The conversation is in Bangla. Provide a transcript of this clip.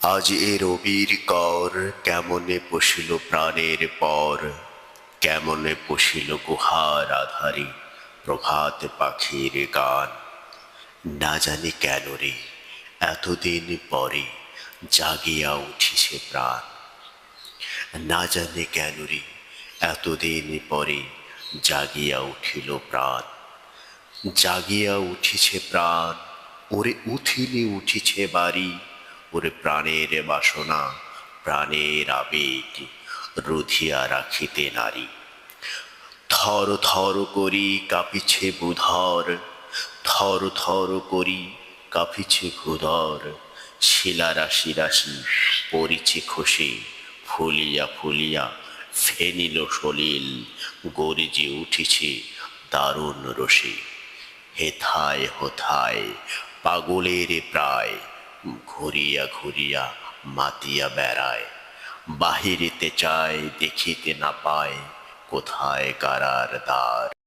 আজ এ রবির কর কেমনে পশিল প্রাণের পর, কেমনে পশিল গুহার আধারে প্রভাত পাখির গান। না জানি কেন রে এতদিন পরে জাগিয়া উঠিছে প্রাণ। না জানি কেন রে এতদিন পরে জাগিয়া উঠিল প্রাণ। জাগিয়া উঠিছে প্রাণ, ওরে উঠিলে উঠিছে বাড়ি। ওরে প্রাণের বাসনা প্রাণের আবেগ রুধিয়া রাখিতে নারী। থর থর করি কাঁপিছে বুধর, থর থর করি কাঁপিছে ভূধর। শিলা রাশি রাশি পড়িছে খসে, ফুলিয়া ফুলিয়া ফেনিল সলিল। গর্জে উঠিছে দারুণ রসে, হেথায় হোথায় পাগলের প্রায়। ঘুরিয়া ঘুরিয়া মাতিয়া বেড়ায়, বাহিরিতে চায় দেখিতে না পায় কোথায় কারার দ্বার।